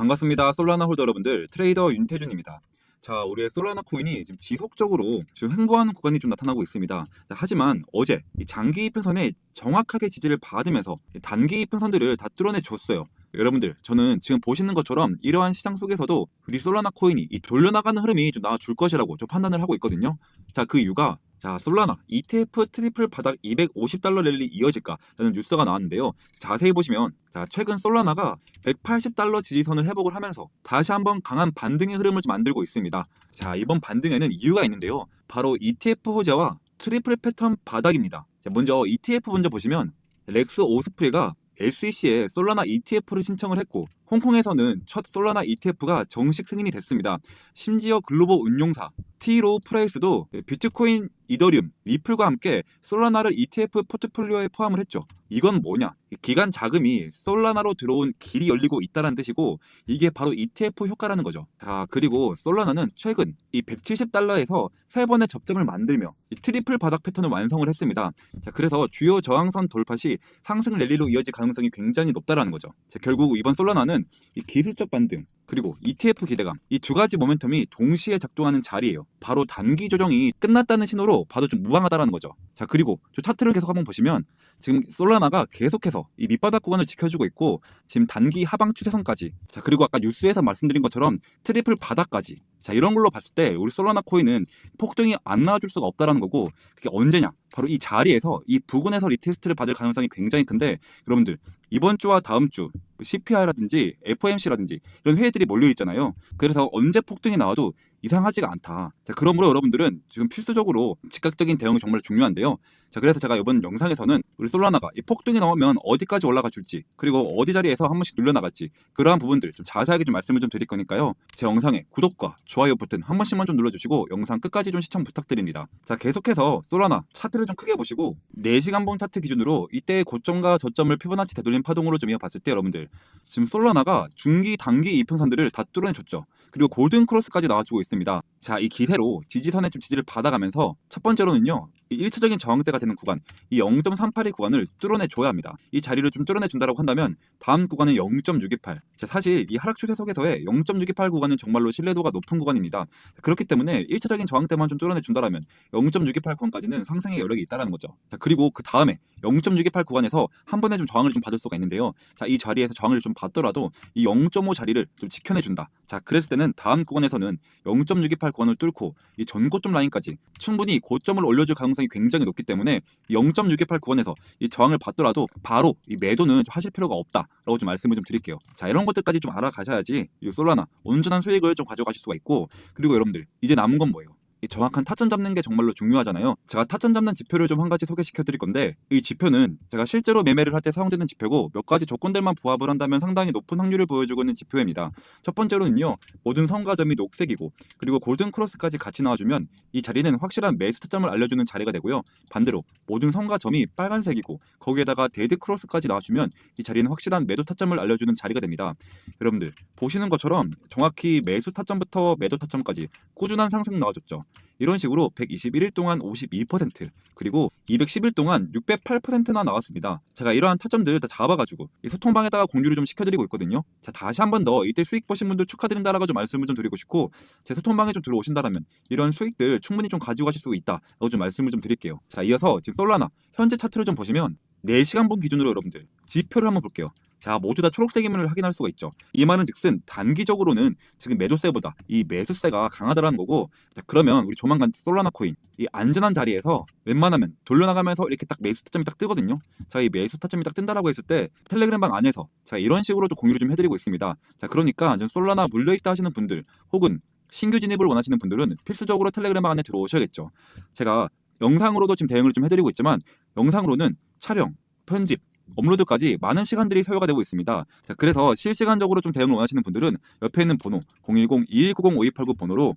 반갑습니다. 솔라나 홀더 여러분들, 트레이더 윤태준입니다. 자, 우리의 솔라나 코인이 지금 지속적으로 지금 횡보하는 구간이 좀 나타나고 있습니다. 자, 하지만 어제 이 장기 이평선에 정확하게 지지를 받으면서 이 단기 이평선들을 다 뚫어내 줬어요. 여러분들, 저는 지금 보시는 것처럼 이러한 시장 속에서도 우리 솔라나 코인이 이 돌려나가는 흐름이 좀 나와줄 것이라고 좀 판단을 하고 있거든요. 자, 그 이유가 솔라나 ETF 트리플 바닥 250달러 랠리 이어질까? 라는 뉴스가 나왔는데요. 자세히 보시면 최근 솔라나가 180달러 지지선을 회복을 하면서 다시 한번 강한 반등의 흐름을 좀 만들고 있습니다. 자, 이번 반등에는 이유가 있는데요. 바로 ETF 호재와 트리플 패턴 바닥입니다. 자, 먼저 ETF 먼저 보시면 렉스 오스프리가 SEC에 솔라나 ETF를 신청을 했고 홍콩에서는 첫 솔라나 ETF가 정식 승인이 됐습니다. 심지어 글로벌 운용사 T. 로우 프라이스도 비트코인, 이더리움, 리플과 함께 솔라나를 ETF 포트폴리오에 포함을 했죠. 이건 뭐냐? 기간 자금이 솔라나로 들어온 길이 열리고 있다는 뜻이고 이게 바로 ETF 효과라는 거죠. 자, 그리고 솔라나는 최근 이 170달러에서 3번의 접점을 만들며 이 트리플 바닥 패턴을 완성을 했습니다. 자, 그래서 주요 저항선 돌파 시 상승 랠리로 이어질 가능성이 굉장히 높다라는 거죠. 자, 결국 이번 솔라나는 이 기술적 반등 그리고 ETF 기대감 이 두 가지 모멘텀이 동시에 작동하는 자리예요. 바로 단기 조정이 끝났다는 신호로 봐도 좀 무방하다라는 거죠. 자, 그리고 저 차트를 계속 한번 보시면 지금 솔라나가 계속해서 이 밑바닥 구간을 지켜주고 있고 지금 단기 하방 추세선까지 자, 그리고 아까 뉴스에서 말씀드린 것처럼 트리플 바닥까지 자, 이런 걸로 봤을 때 우리 솔라나 코인은 폭등이 안 나와줄 수가 없다라는 거고 그게 언제냐? 바로 이 자리에서 이 부근에서 리테스트를 받을 가능성이 굉장히 큰데 여러분들 이번 주와 다음 주 CPI라든지 FOMC라든지 이런 회의들이 몰려 있잖아요. 그래서 언제 폭등이 나와도 이상하지가 않다. 자, 그러므로 여러분들은 지금 필수적으로 즉각적인 대응이 정말 중요한데요. 자, 그래서 제가 이번 영상에서는 우리 솔라나가 이 폭등이 나오면 어디까지 올라가 줄지 그리고 어디 자리에서 한 번씩 눌려나갈지 그러한 부분들 좀 자세하게 좀 말씀을 좀 드릴 거니까요. 제 영상에 구독과 좋아요 버튼 한 번씩만 좀 눌러주시고 영상 끝까지 좀 시청 부탁드립니다. 자, 계속해서 솔라나 차트를 좀 크게 보시고 4시간봉 차트 기준으로 이때의 고점과 저점을 피보나치 되돌림 파동으로 좀 이어봤을 때 여러분들 지금 솔라나가 중기, 단기 이평선들을 다 뚫어내줬죠. 그리고 골든 크로스까지 나와주고 있습니다. 자, 이 기세로 지지선에 좀 지지를 받아가면서 첫 번째로는요. 이 1차적인 저항대가 되는 구간, 이 0.382 구간을 뚫어내줘야 합니다. 이 자리를 좀 뚫어내준다고 한다면 다음 구간은 0.628. 자, 사실 이 하락 추세 속에서의 0.628 구간은 정말로 신뢰도가 높은 구간입니다. 그렇기 때문에 1차적인 저항대만 좀 뚫어내준다면 0.628 구간까지는 상승의 여력이 있다는 거죠. 자, 그리고 그 다음에 0.628 구간에서 한 번에 좀 저항을 좀 받을 수가 있는데요. 자, 이 자리에서 저항을 좀 받더라도 이 0.5 자리를 좀 지켜내준다. 자, 그랬을 때는 다음 구간에서는 0.628 구간을 뚫고 이 전고점 라인까지 충분히 고점을 올려줄 가능성이 굉장히 높기 때문에 0.628 구간에서 이 저항을 받더라도 바로 이 매도는 하실 필요가 없다라고 좀 말씀을 좀 드릴게요. 자, 이런 것들까지 좀 알아가셔야지 이 솔라나 온전한 수익을 좀 가져가실 수가 있고 그리고 여러분들 이제 남은 건 뭐예요? 이 정확한 타점 잡는 게 정말로 중요하잖아요. 제가 타점 잡는 지표를 좀 한 가지 소개시켜 드릴 건데 이 지표는 제가 실제로 매매를 할 때 사용되는 지표고 몇 가지 조건들만 부합을 한다면 상당히 높은 확률을 보여주고 있는 지표입니다. 첫 번째로는요. 모든 선과점이 녹색이고 그리고 골든 크로스까지 같이 나와주면 이 자리는 확실한 매수 타점을 알려주는 자리가 되고요. 반대로 모든 선과점이 빨간색이고 거기에다가 데드 크로스까지 나와주면 이 자리는 확실한 매도 타점을 알려주는 자리가 됩니다. 여러분들 보시는 것처럼 정확히 매수 타점부터 매도 타점까지 꾸준한 상승 나와줬죠. 이런 식으로 121일 동안 52% 그리고 210일 동안 608%나 나왔습니다. 제가 이러한 타점들을 다 잡아가지고 이 소통방에다가 공유를 좀 시켜드리고 있거든요. 자, 다시 한 번 더 이때 수익 보신 분들 축하드린다라고 좀 말씀을 좀 드리고 싶고 제 소통방에 좀 들어오신다면 이런 수익들 충분히 좀 가지고 가실 수 있다라고 좀 말씀을 좀 드릴게요. 자, 이어서 지금 솔라나 현재 차트를 좀 보시면 4시간봉 기준으로 여러분들 지표를 한번 볼게요. 자, 모두 다 초록색임을 확인할 수가 있죠. 이 말은 즉슨 단기적으로는 지금 매도세보다 이 매수세가 강하다라는 거고 자, 그러면 우리 조만간 솔라나 코인 이 안전한 자리에서 웬만하면 돌려나가면서 이렇게 딱 매수 타점이 딱 뜨거든요. 자, 이 매수 타점이 딱 뜬다라고 했을 때 텔레그램방 안에서 자, 이런 식으로 좀 공유를 좀 해드리고 있습니다. 자, 그러니까 지금 솔라나 물려있다 하시는 분들 혹은 신규 진입을 원하시는 분들은 필수적으로 텔레그램방 안에 들어오셔야겠죠. 제가 영상으로도 지금 대응을 좀 해드리고 있지만 영상으로는 촬영, 편집, 업로드까지 많은 시간들이 소요가 되고 있습니다. 자, 그래서 실시간적으로 좀 대응을 원하시는 분들은 옆에 있는 번호 010-2190-5289 번호로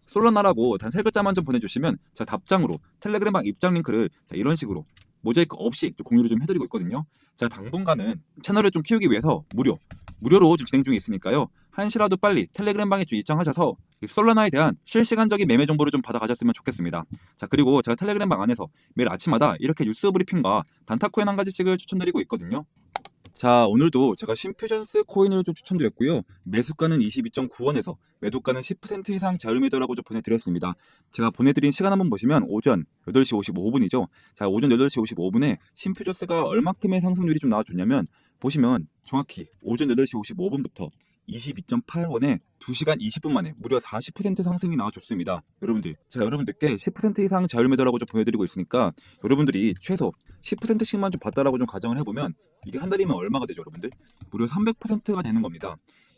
솔라나라고 단 3글자만 좀 보내주시면 제가 답장으로 텔레그램방 입장 링크를 자, 이런 식으로 모자이크 없이 좀 공유를 좀 해드리고 있거든요. 제가 당분간은 채널을 좀 키우기 위해서 무료로 좀 진행 중에 있으니까요. 한시라도 빨리 텔레그램방에 좀 입장하셔서 이 솔라나에 대한 실시간적인 매매 정보를 좀 받아가셨으면 좋겠습니다. 자, 그리고 제가 텔레그램방 안에서 매일 아침마다 이렇게 뉴스 브리핑과 단타코인 한 가지씩을 추천드리고 있거든요. 자, 오늘도 제가 심퓨전스 코인을 좀 추천드렸고요. 매수가는 22.9원에서 매도가는 10% 이상 저렴이더라고 좀 보내드렸습니다. 제가 보내드린 시간 한번 보시면 오전 8시 55분이죠. 자, 오전 8시 55분에 심퓨전스가 얼마큼의 상승률이 좀 나와줬냐면 보시면 정확히 오전 8시 55분부터 22.8원에 2시간 20분 만에 무려 40% 상승이 나와줬습니다. 여러분들, 제가 여러분들께 10% 이상 저렴이더라고 좀 보내드리고 있으니까 여러분들이 최소 10%씩만 좀 받다라고 좀 가정을 해보면 이게 한 달이면 얼마가 되죠, 여러분들? 무려 300%가 되는 겁니다.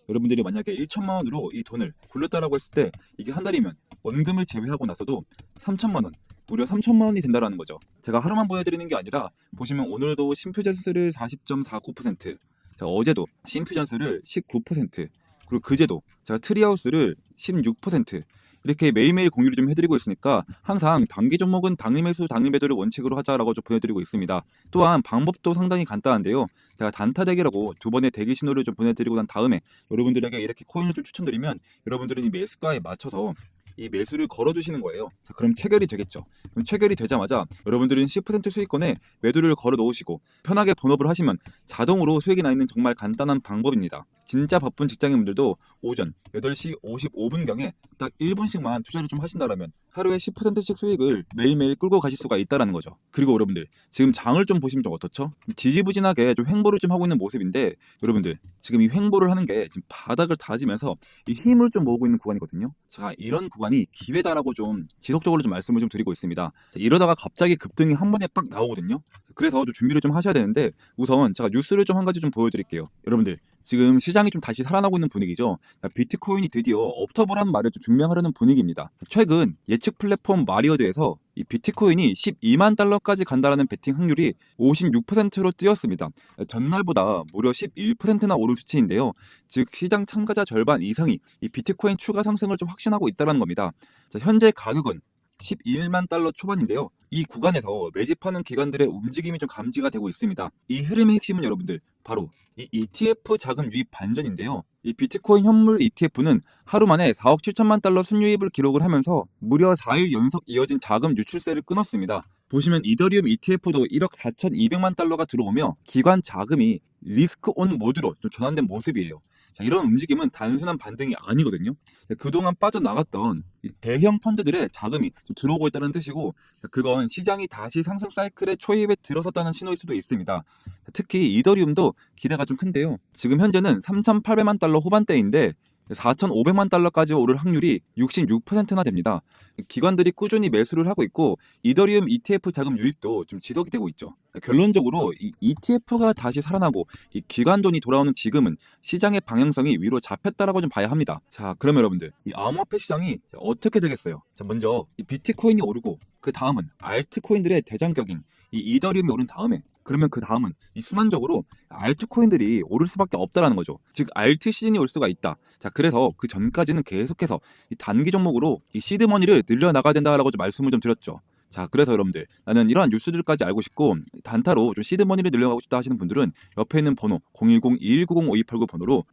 여러분들이 만약에 1천만 원으로 이 돈을 굴렸다라고 했을 때 이게 한 달이면 원금을 제외하고 나서도 3천만 원, 무려 3천만 원이 된다라는 거죠. 제가 하루만 보여드리는 게 아니라 보시면 오늘도 심퓨전스를 40.49%, 자, 어제도 심퓨전스를 19%, 그리고 그제도 제가 트리하우스를 16%, 이렇게 매일매일 공유를 좀 해드리고 있으니까 항상 단기 종목은 당일 매수 당일 매도를 원칙으로 하자라고 좀 보내드리고 있습니다. 또한 방법도 상당히 간단한데요. 제가 단타 대기라고 두 번의 대기 신호를 좀 보내드리고 난 다음에 여러분들에게 이렇게 코인을 좀 추천드리면 여러분들은 이 매수가에 맞춰서 이 매수를 걸어두시는 거예요. 자, 그럼 체결이 되겠죠. 그럼 체결이 되자마자 여러분들은 10% 수익권에 매도를 걸어 놓으시고 편하게 본업을 하시면 자동으로 수익이 나 있는 정말 간단한 방법입니다. 진짜 바쁜 직장인분들도 오전 8시 55분경에 딱 1분씩만 투자를 좀 하신다라면 하루에 10%씩 수익을 매일매일 끌고 가실 수가 있다라는 거죠. 그리고 여러분들 지금 장을 좀 보시면 좀 어떻죠? 지지부진하게 좀 횡보를 좀 하고 있는 모습인데 여러분들 지금 이 횡보를 하는 게 지금 바닥을 다지면서 이 힘을 좀 모으고 있는 구간이거든요. 자, 이런 구간이 기회다라고 좀 지속적으로 좀 말씀을 좀 드리고 있습니다. 자, 이러다가 갑자기 급등이 한 번에 빡 나오거든요. 그래서 좀 준비를 좀 하셔야 되는데 우선 제가 뉴스를 좀 한 가지 좀 보여드릴게요. 여러분들 지금 시장이 좀 다시 살아나고 있는 분위기죠. 비트코인이 드디어 업터블한 말을 좀 증명하려는 분위기입니다. 최근 예측 플랫폼 마리어드에서 이 비트코인이 12만 달러까지 간다라는 베팅 확률이 56%로 뛰었습니다. 전날보다 무려 11%나 오른 수치인데요. 즉 시장 참가자 절반 이상이 이 비트코인 추가 상승을 좀 확신하고 있다는 겁니다. 자, 현재 가격은 11만 달러 초반인데요. 이 구간에서 매집하는 기관들의 움직임이 좀 감지가 되고 있습니다. 이 흐름의 핵심은 여러분들 바로 이 ETF 자금 유입 반전인데요. 이 비트코인 현물 ETF는 하루 만에 4억 7천만 달러 순유입을 기록을 하면서 무려 4일 연속 이어진 자금 유출세를 끊었습니다. 보시면 이더리움 ETF도 1억 4,200만 달러가 들어오며 기관 자금이 리스크 온 모드로 좀 전환된 모습이에요. 자, 이런 움직임은 단순한 반등이 아니거든요. 그동안 빠져나갔던 이 대형 펀드들의 자금이 좀 들어오고 있다는 뜻이고 그건 시장이 다시 상승 사이클의 초입에 들어섰다는 신호일 수도 있습니다. 특히 이더리움도 기대가 좀 큰데요. 지금 현재는 3,800만 달러 후반대인데 4,500만 달러까지 오를 확률이 66%나 됩니다. 기관들이 꾸준히 매수를 하고 있고 이더리움 ETF 자금 유입도 좀 지속이 되고 있죠. 결론적으로 이 ETF가 다시 살아나고 이 기관 돈이 돌아오는 지금은 시장의 방향성이 위로 잡혔다라고 좀 봐야 합니다. 자, 그러면 여러분들 이 암호화폐 시장이 어떻게 되겠어요? 자, 먼저 이 비트코인이 오르고 그 다음은 알트코인들의 대장격인 이 이더리움이 오른 다음에 그러면 그 다음은 이 순환적으로 알트코인들이 오를 수밖에 없다라는 거죠. 즉 알트 시즌이 올 수가 있다. 자, 그래서 그 전까지는 계속해서 이 단기 종목으로 이 시드머니를 늘려나가야 된다라고 좀 말씀을 좀 드렸죠. 자, 그래서 여러분들 나는 이러한 뉴스들까지 알고 싶고 단타로 좀 시드머니를 늘려가고 싶다 하시는 분들은 옆에 있는 번호 010-2190-5289 번호로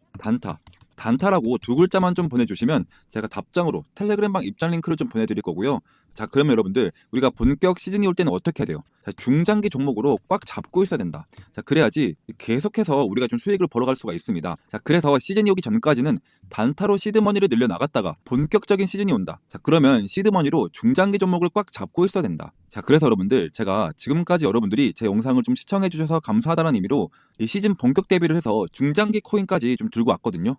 단타라고 두 글자만 좀 보내주시면 제가 답장으로 텔레그램방 입장 링크를 좀 보내드릴 거고요. 자, 그러면 여러분들 우리가 본격 시즌이 올 때는 어떻게 해야 돼요? 자, 중장기 종목으로 꽉 잡고 있어야 된다. 자, 그래야지 계속해서 우리가 좀 수익을 벌어갈 수가 있습니다. 자, 그래서 시즌이 오기 전까지는 단타로 시드머니를 늘려나갔다가 본격적인 시즌이 온다. 자, 그러면 시드머니로 중장기 종목을 꽉 잡고 있어야 된다. 자, 그래서 여러분들 제가 지금까지 여러분들이 제 영상을 좀 시청해 주셔서 감사하다는 의미로 이 시즌 본격 대비를 해서 중장기 코인까지 좀 들고 왔거든요.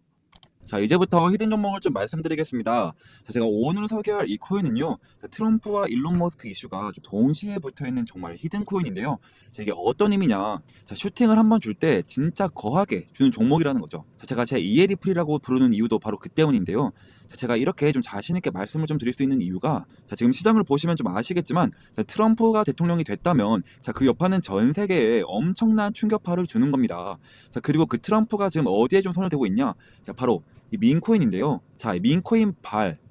자, 이제부터 히든 종목을 좀 말씀드리겠습니다. 자, 제가 오늘 소개할 이 코인은요, 트럼프와 일론 머스크 이슈가 좀 동시에 붙어있는 정말 히든 코인인데요. 자, 이게 어떤 의미냐? 자, 슈팅을 한번 줄 때 진짜 거하게 주는 종목이라는 거죠. 자, 제가 제 이에리플이라고 부르는 이유도 바로 그 때문인데요. 자, 제가 이렇게 좀 자신있게 말씀을 좀 드릴 수 있는 이유가 자, 지금 시장을 보시면 좀 아시겠지만 자, 트럼프가 대통령이 됐다면 자, 그 여파는 전 세계에 엄청난 충격파를 주는 겁니다. 자, 그리고 그 트럼프가 지금 어디에 좀 손을 대고 있냐? 자, 바로 이 민코인인데요. 자, 이 민코인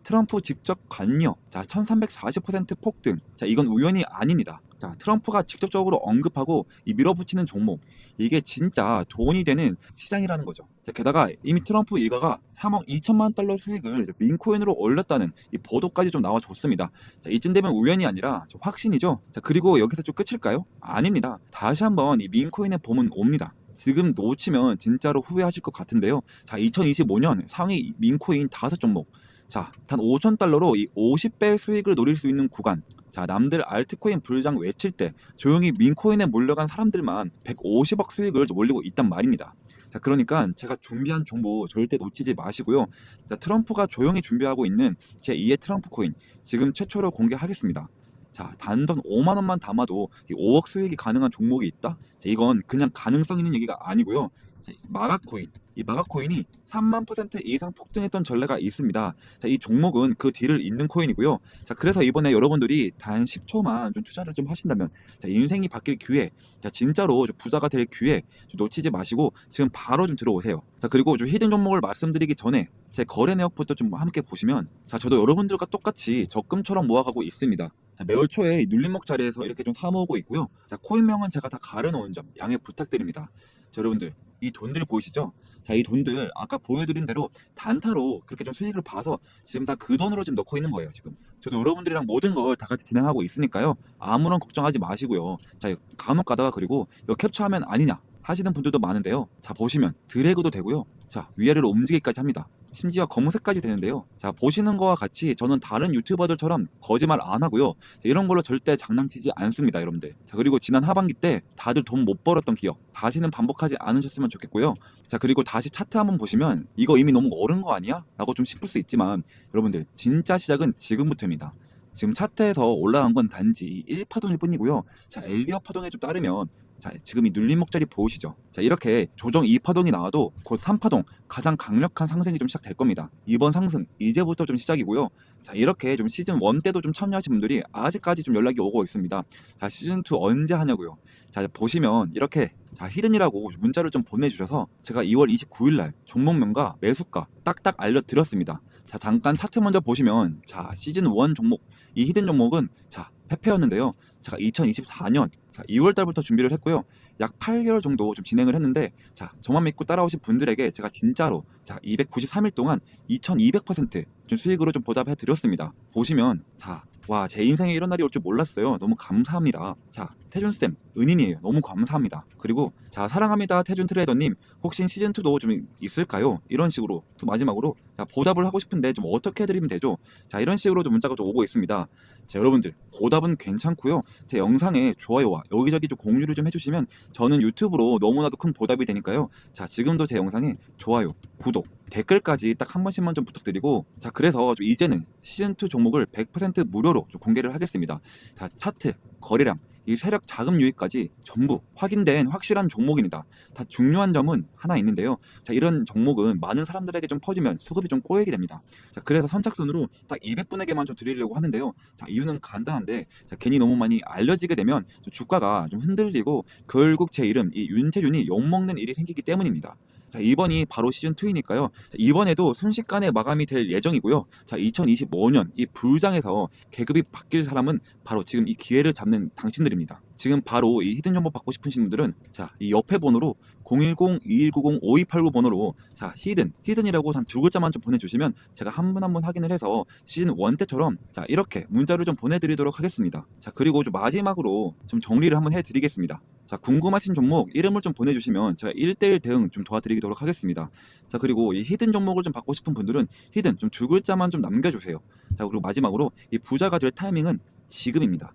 트럼프 직접 관여, 자, 1340% 폭등. 자, 이건 우연이 아닙니다. 자, 트럼프가 직접적으로 언급하고 이 밀어붙이는 종목, 이게 진짜 돈이 되는 시장이라는 거죠. 자, 게다가 이미 트럼프 일가가 3억 2천만 달러 수익을 민코인으로 올렸다는 이 보도까지 좀 나와줬습니다. 자, 이쯤 되면 우연이 아니라 확신이죠. 자, 그리고 여기서 좀 끝일까요? 아닙니다. 다시 한번 이 민코인의 봄은 옵니다. 지금 놓치면 진짜로 후회하실 것 같은데요. 자, 2025년 상위 민코인 5종목. 자, 단 5,000달러로 이 50배 수익을 노릴 수 있는 구간. 자, 남들 알트코인 불장 외칠 때 조용히 민코인에 몰려간 사람들만 150억 수익을 올리고 있단 말입니다. 자, 그러니까 제가 준비한 정보 절대 놓치지 마시고요. 자, 트럼프가 조용히 준비하고 있는 제2의 트럼프 코인 지금 최초로 공개하겠습니다. 자, 단돈 5만 원만 담아도 5억 수익이 가능한 종목이 있다? 자, 이건 그냥 가능성 있는 얘기가 아니고요. 자, 마가코인, 이 마가코인이 3만 % 이상 폭등했던 전례가 있습니다. 자, 이 종목은 그 뒤를 잇는 코인이고요. 자, 그래서 이번에 여러분들이 단 10초만 좀 투자를 좀 하신다면, 자, 인생이 바뀔 기회, 자, 진짜로 좀 부자가 될 기회 좀 놓치지 마시고 지금 바로 좀 들어오세요. 자, 그리고 좀 히든 종목을 말씀드리기 전에 제 거래 내역부터 좀 함께 보시면, 자, 저도 여러분들과 똑같이 적금처럼 모아가고 있습니다. 자, 매월 초에 눌림목 자리에서 이렇게 좀 사모으고 있고요. 자, 코인명은 제가 다 가려놓은 점 양해 부탁드립니다. 자, 여러분들 이 돈들 보이시죠? 자, 이 돈들 아까 보여드린 대로 단타로 그렇게 좀 수익을 봐서 지금 다 그 돈으로 지금 넣고 있는 거예요. 지금 저도 여러분들이랑 모든 걸 다 같이 진행하고 있으니까요. 아무런 걱정하지 마시고요. 자, 간혹 가다가 그리고 이거 캡처하면 아니냐 하시는 분들도 많은데요. 자, 보시면 드래그도 되고요. 자, 위아래로 움직이기까지 합니다. 심지어 검은색까지 되는데요. 자, 보시는 거와 같이 저는 다른 유튜버들처럼 거짓말 안 하고요. 자, 이런 걸로 절대 장난치지 않습니다, 여러분들. 자, 그리고 지난 하반기 때 다들 돈 못 벌었던 기억 다시는 반복하지 않으셨으면 좋겠고요. 자, 그리고 다시 차트 한번 보시면 이거 이미 너무 어른 거 아니야? 라고 좀 싶을 수 있지만 여러분들 진짜 시작은 지금부터입니다. 지금 차트에서 올라간 건 단지 1파동일 뿐이고요. 자, 엘리엇 파동에 좀 따르면 자, 지금 이 눌림목 자리 보이시죠? 자, 이렇게 조정 2파동이 나와도 곧 3파동 가장 강력한 상승이 좀 시작될 겁니다. 이번 상승 이제부터 좀 시작이고요. 자, 이렇게 좀 시즌 1 때도 좀 참여하신 분들이 아직까지 좀 연락이 오고 있습니다. 자, 시즌 2 언제 하냐고요? 자, 보시면 이렇게 자, 히든이라고 문자를 좀 보내주셔서 제가 2월 29일 날 종목명과 매수가 딱딱 알려드렸습니다. 자, 잠깐 차트 먼저 보시면 자, 시즌 1 종목 이 히든 종목은 자, 페페였는데요. 제가 2024년 2월 달부터 준비를 했고요. 약 8개월 정도 좀 진행을 했는데 자, 저만 믿고 따라오신 분들에게 제가 진짜로 자, 293일 동안 2200%좀 수익으로 좀 보답해 드렸습니다. 보시면 자, 와, 제 인생에 이런 날이 올 줄 몰랐어요. 너무 감사합니다. 자, 태준쌤, 은인이에요. 너무 감사합니다. 그리고, 자, 사랑합니다. 태준 트레이더님, 혹시 시즌2도 좀 있을까요? 이런 식으로, 또 마지막으로, 자, 보답을 하고 싶은데 좀 어떻게 해드리면 되죠? 자, 이런 식으로 좀 문자가 좀 오고 있습니다. 자, 여러분들, 보답은 괜찮고요. 제 영상에 좋아요와 여기저기 좀 공유를 좀 해주시면 저는 유튜브로 너무나도 큰 보답이 되니까요. 자, 지금도 제 영상에 좋아요, 구독, 댓글까지 딱 한 번씩만 좀 부탁드리고, 자, 그래서 좀 이제는 시즌2 종목을 100% 무료로 좀 공개를 하겠습니다. 자, 차트, 거래량, 이 세력 자금 유입까지 전부 확인된 확실한 종목입니다. 다 중요한 점은 하나 있는데요. 자, 이런 종목은 많은 사람들에게 좀 퍼지면 수급이 좀 꼬이게 됩니다. 자, 그래서 선착순으로 딱 200분에게만 좀 드리려고 하는데요. 자, 이유는 간단한데, 자, 괜히 너무 많이 알려지게 되면 좀 주가가 좀 흔들리고 결국 제 이름 이 윤태윤이 욕먹는 일이 생기기 때문입니다. 자, 이번이 바로 시즌2이니까요. 이번에도 순식간에 마감이 될 예정이고요. 자, 2025년 이 불장에서 계급이 바뀔 사람은 바로 지금 이 기회를 잡는 당신들입니다. 지금 바로 이 히든 정보 받고 싶으신 분들은 자, 이 옆에 번호로 010-2190-5289 번호로 자, 히든이라고 한 2글자만 좀 보내주시면 제가 한 분 한 분 확인을 해서 시즌 1 때처럼 자, 이렇게 문자를 좀 보내드리도록 하겠습니다. 자, 그리고 좀 마지막으로 좀 정리를 한번 해드리겠습니다. 자, 궁금하신 종목 이름을 좀 보내주시면 제가 1대1 대응 좀 도와드리도록 하겠습니다. 자, 그리고 이 히든 종목을 좀 받고 싶은 분들은 히든 좀 2글자만 좀 남겨주세요. 자, 그리고 마지막으로 이 부자가 될 타이밍은 지금입니다.